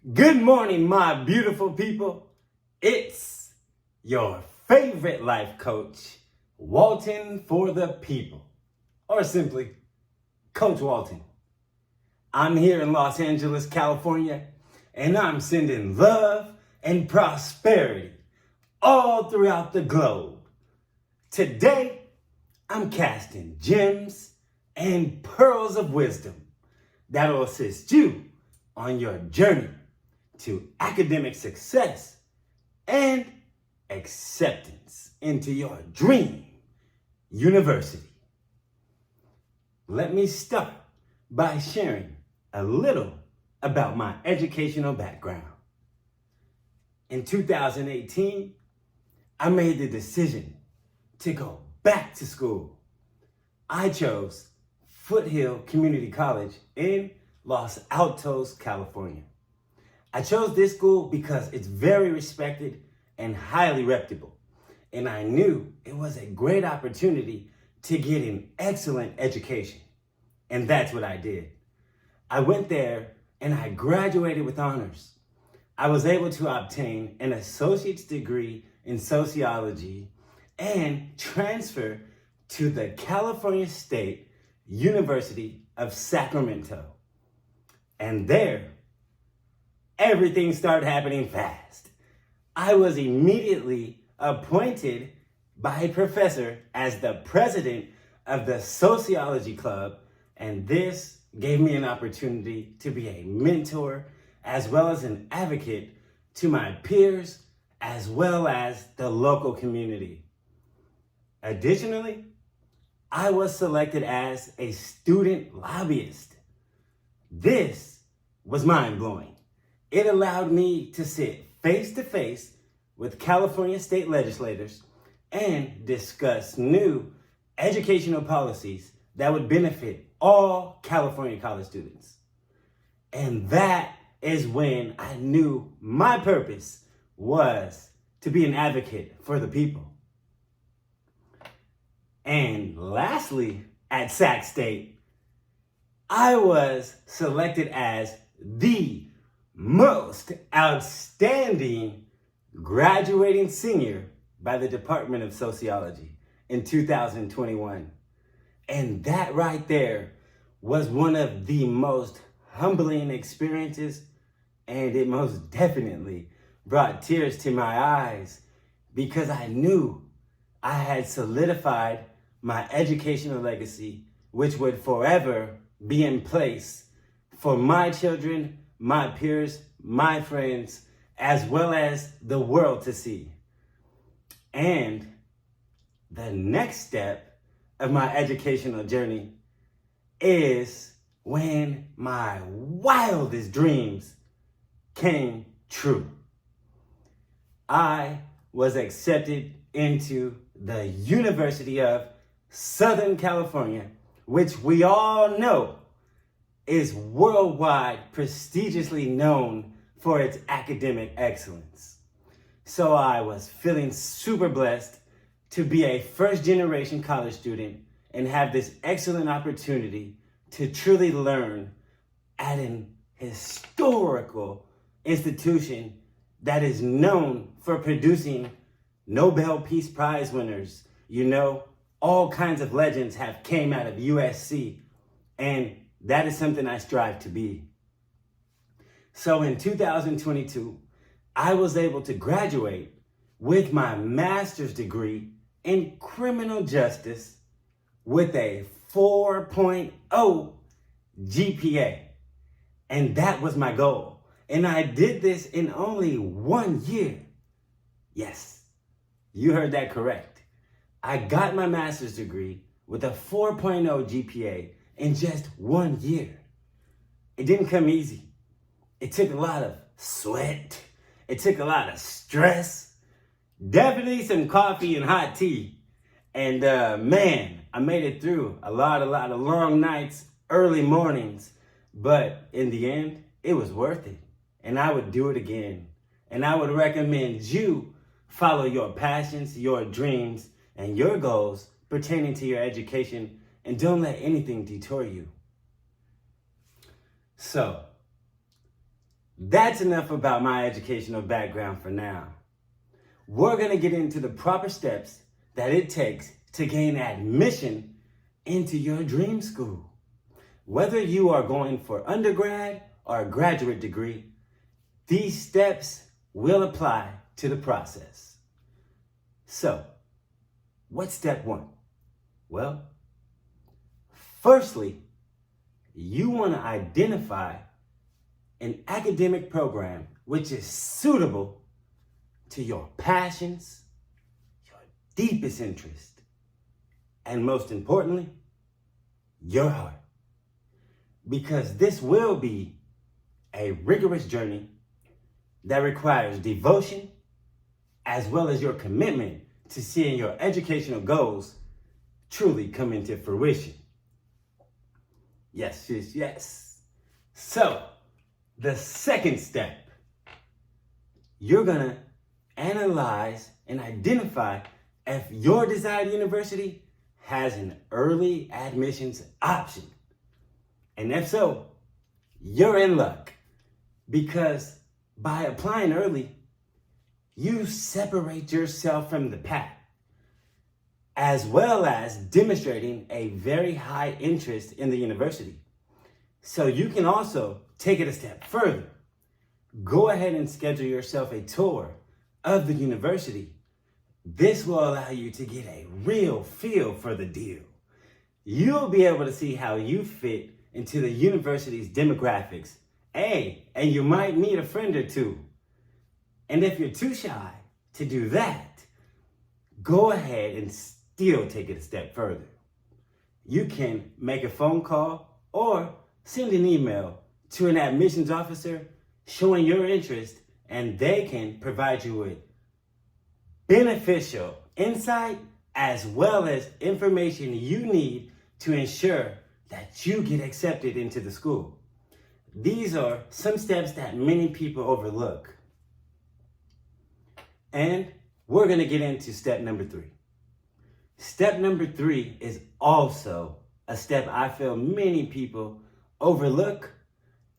Good morning, my beautiful people. It's your favorite life coach, Walton for the people, or simply Coach Walton. I'm here in Los Angeles, California, and I'm sending love and prosperity all throughout the globe. Today, I'm casting gems and pearls of wisdom that'll assist you on your journey to academic success and acceptance into your dream university. Let me start by sharing a little about my educational background. In 2018, I made the decision to go back to school. I chose Foothill Community College in Los Altos, California. I chose this school because it's very respected and highly reputable, and I knew it was a great opportunity to get an excellent education, and that's what I did. I went there and I graduated with honors. I was able to obtain an associate's degree in sociology and transfer to the California State University of Sacramento. And there, everything started happening fast. I was immediately appointed by a professor as the president of the Sociology Club, and this gave me an opportunity to be a mentor as well as an advocate to my peers as well as the local community. Additionally, I was selected as a student lobbyist. This was mind-blowing. It allowed me to sit face-to-face with California state legislators and discuss new educational policies that would benefit all California college students. And that is when I knew my purpose was to be an advocate for the people. And lastly, at Sac State, I was selected as the most outstanding graduating senior by the Department of Sociology in 2021. And that right there was one of the most humbling experiences, and it most definitely brought tears to my eyes because I knew I had solidified my educational legacy, which would forever be in place for my children, my peers, my friends, as well as the world to see. And the next step of my educational journey is when my wildest dreams came true. I was accepted into the University of Southern California, which we all know is worldwide prestigiously known for its academic excellence. So I was feeling super blessed to be a first-generation college student and have this excellent opportunity to truly learn at an historical institution that is known for producing Nobel Peace Prize winners. You know, all kinds of legends have came out of USC, and that is something I strive to be. So in 2022, I was able to graduate with my master's degree in criminal justice with a 4.0 GPA. And that was my goal. And I did this in only 1 year. Yes, you heard that correct. I got my master's degree with a 4.0 GPA in just 1 year. It didn't come easy. It took a lot of sweat. It took a lot of stress. Definitely some coffee and hot tea. And man, I made it through a lot of long nights, early mornings. But in the end, it was worth it. And I would do it again. And I would recommend you follow your passions, your dreams, and your goals pertaining to your education, and don't let anything detour you. So, That's enough about my educational background for now. We're going to get into the proper steps that it takes to gain admission into your dream school. Whether you are going for undergrad or a graduate degree, these steps will apply to the process. So, what's step one? Well, firstly, you want to identify an academic program which is suitable to your passions, your deepest interest, and most importantly, your heart. Because this will be a rigorous journey that requires devotion as well as your commitment to seeing your educational goals truly come into fruition. Yes, yes, yes. So, the second step, you're gonna analyze and identify if your desired university has an early admissions option. And if so, you're in luck, because by applying early, you separate yourself from the pack, as well as demonstrating a very high interest in the university. So you can also take it a step further. Go ahead and schedule yourself a tour of the university. This will allow you to get a real feel for the deal. You'll be able to see how you fit into the university's demographics. And you might meet a friend or two. And if you're too shy to do that, go ahead and still take it a step further. You can make a phone call or send an email to an admissions officer showing your interest, and they can provide you with beneficial insight as well as information you need to ensure that you get accepted into the school. These are some steps that many people overlook. And we're going to get into step number 3. Step number 3 is also a step I feel many people overlook,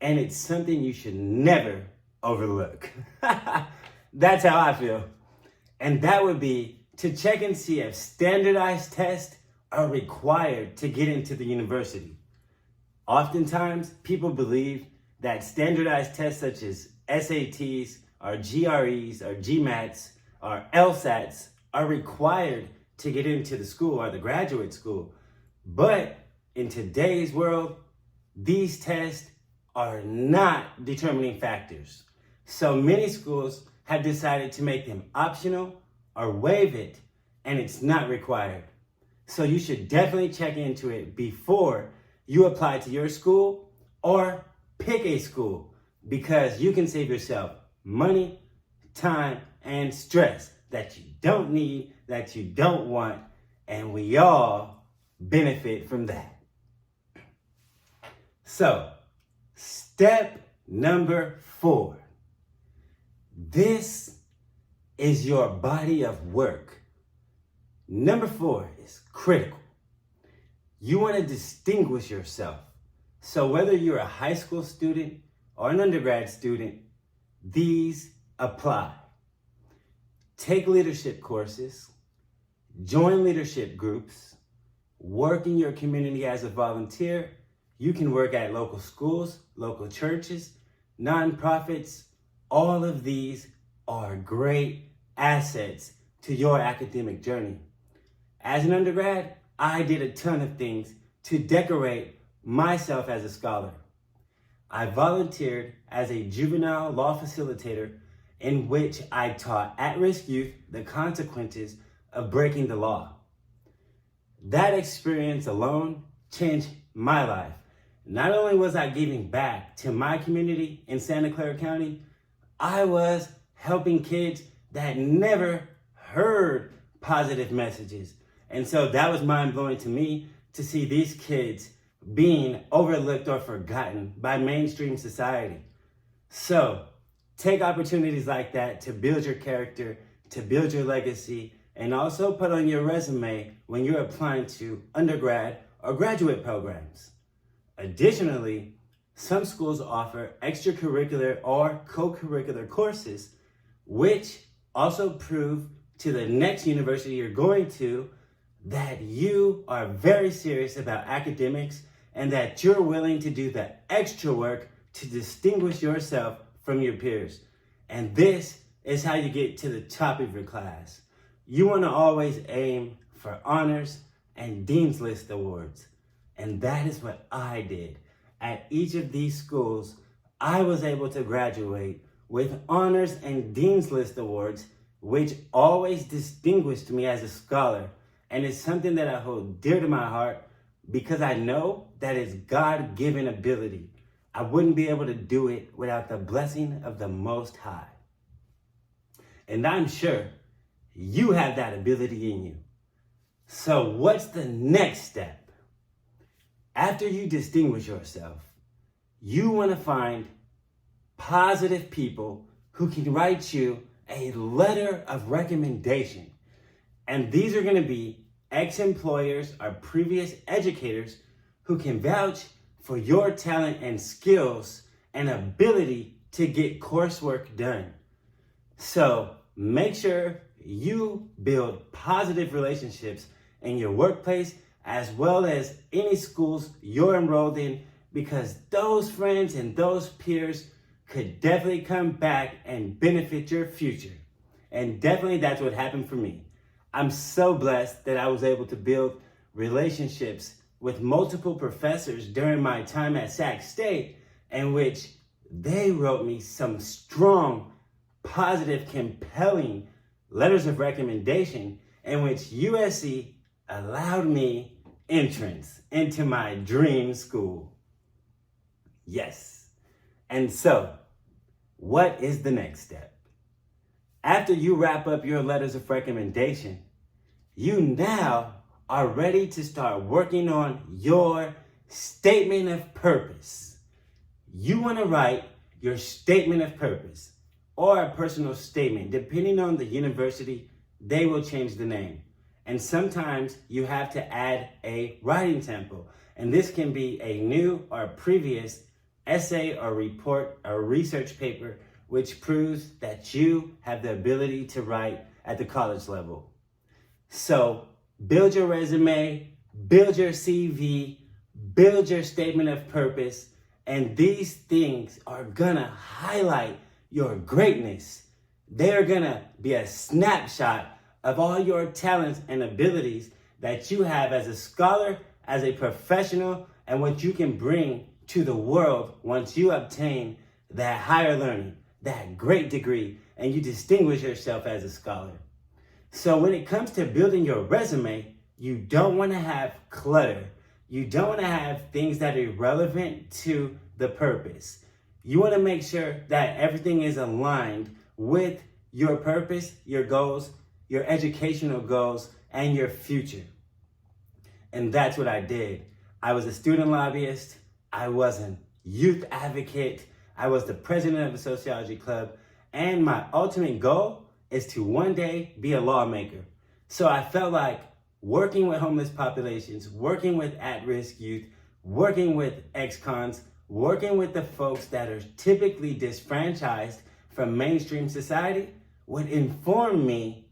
and it's something you should never overlook. That's how I feel. And that would be to check and see if standardized tests are required to get into the university. Oftentimes, people believe that standardized tests such as SATs or GREs or GMATs or LSATs are required to get into the school or the graduate school. But in today's world, these tests are not determining factors. So many schools have decided to make them optional or waive it, and it's not required. So you should definitely check into it before you apply to your school or pick a school, because you can save yourself money, time, and stress that you don't need, that you don't want, and we all benefit from that. So, step number 4. This is your body of work. Number 4 is critical. You want to distinguish yourself. So whether you're a high school student or an undergrad student, these apply. Take leadership courses, join leadership groups, work in your community as a volunteer. You can work at local schools, local churches, nonprofits. All of these are great assets to your academic journey. As an undergrad, I did a ton of things to decorate myself as a scholar. I volunteered as a juvenile law facilitator, in which I taught at-risk youth the consequences of breaking the law. That experience alone changed my life. Not only was I giving back to my community in Santa Clara County, I was helping kids that never heard positive messages. And so that was mind-blowing to me to see these kids being overlooked or forgotten by mainstream society. So take opportunities like that to build your character, to build your legacy, and also put on your resume when you're applying to undergrad or graduate programs. Additionally, some schools offer extracurricular or co-curricular courses, which also prove to the next university you're going to that you are very serious about academics and that you're willing to do the extra work to distinguish yourself from your peers. And this is how you get to the top of your class. You want to always aim for honors and Dean's List awards. And that is what I did. At each of these schools, I was able to graduate with honors and Dean's List awards, which always distinguished me as a scholar. And it's something that I hold dear to my heart because I know that it's God-given ability. I wouldn't be able to do it without the blessing of the Most High. And I'm sure you have that ability in you. So what's the next step? After you distinguish yourself, you want to find positive people who can write you a letter of recommendation. And these are going to be ex-employers or previous educators who can vouch for your talent and skills and ability to get coursework done. So make sure you build positive relationships in your workplace as well as any schools you're enrolled in, because those friends and those peers could definitely come back and benefit your future. And definitely that's what happened for me. I'm so blessed that I was able to build relationships with multiple professors during my time at Sac State, in which they wrote me some strong, positive, compelling letters of recommendation, in which USC allowed me entrance into my dream school. Yes. And so, what is the next step? After you wrap up your letters of recommendation, you now are ready to start working on your statement of purpose. You want to write your statement of purpose or a personal statement. Depending on the university, they will change the name. And sometimes you have to add a writing sample. And this can be a new or previous essay or report or research paper, which proves that you have the ability to write at the college level. So build your resume, build your CV, build your statement of purpose, and these things are gonna highlight your greatness. They're gonna be a snapshot of all your talents and abilities that you have as a scholar, as a professional, and what you can bring to the world once you obtain that higher learning, that great degree, and you distinguish yourself as a scholar. So when it comes to building your resume, you don't want to have clutter. You don't want to have things that are irrelevant to the purpose. You want to make sure that everything is aligned with your purpose, your goals, your educational goals, and your future. And that's what I did. I was a student lobbyist. I was a youth advocate. I was the president of a sociology club. And my ultimate goal is to one day be a lawmaker. So I felt like working with homeless populations, working with at-risk youth, working with ex-cons, working with the folks that are typically disfranchised from mainstream society would inform me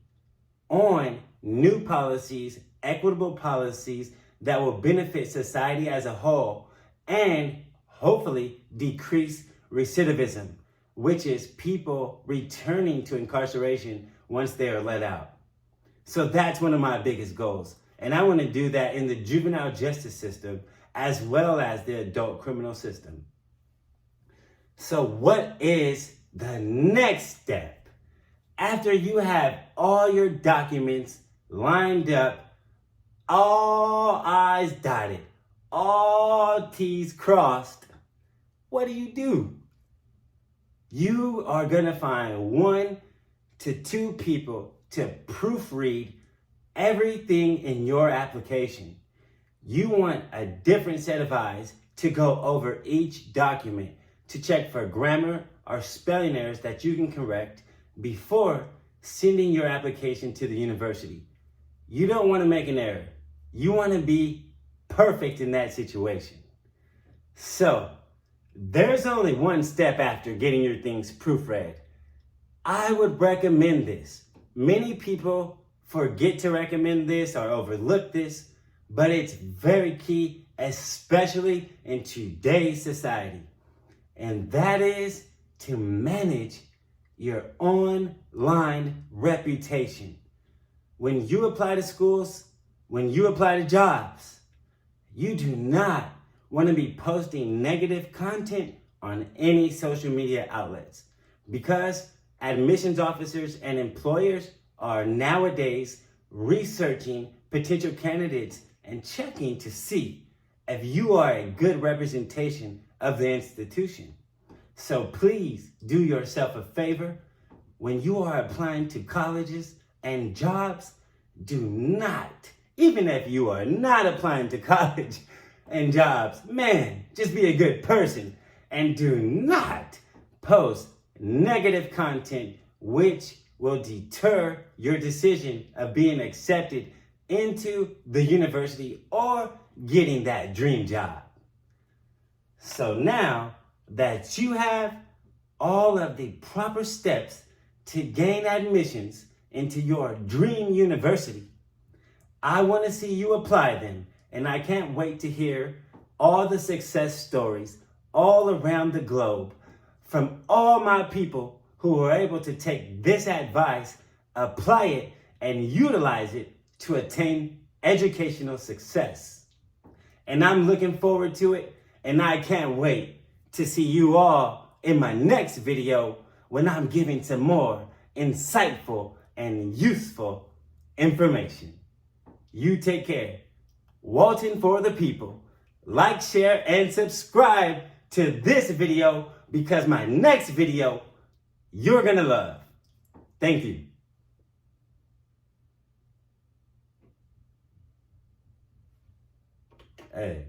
on new policies, equitable policies that will benefit society as a whole and hopefully decrease recidivism, which is people returning to incarceration once they are let out. So that's one of my biggest goals. And I want to do that in the juvenile justice system as well as the adult criminal system. So what is the next step? After you have all your documents lined up, all I's dotted, all T's crossed, what do? You are going to find 1 to 2 people to proofread everything in your application. You want a different set of eyes to go over each document to check for grammar or spelling errors that you can correct before sending your application to the university. You don't want to make an error. You want to be perfect in that situation. So there's only one step after getting your things proofread. I would recommend this. Many people forget to recommend this or overlook this, but it's very key, especially in today's society. And that is to manage your online reputation. When you apply to schools, when you apply to jobs, you do not want to be posting negative content on any social media outlets, because admissions officers and employers are nowadays researching potential candidates and checking to see if you are a good representation of the institution. So please do yourself a favor. When you are applying to colleges and jobs, do not, even if you are not applying to college and jobs, man, just be a good person and do not post negative content which will deter your decision of being accepted into the university or getting that dream job. So now that you have all of the proper steps to gain admissions into your dream university, I want to see you apply them, and I can't wait to hear all the success stories all around the globe from all my people who were able to take this advice, apply it, and utilize it to attain educational success. And I'm looking forward to it, and I can't wait to see you all in my next video when I'm giving some more insightful and useful information. You take care. Walton for the people. Like, share, and subscribe to this video, because my next video you're gonna love. Thank you. Hey.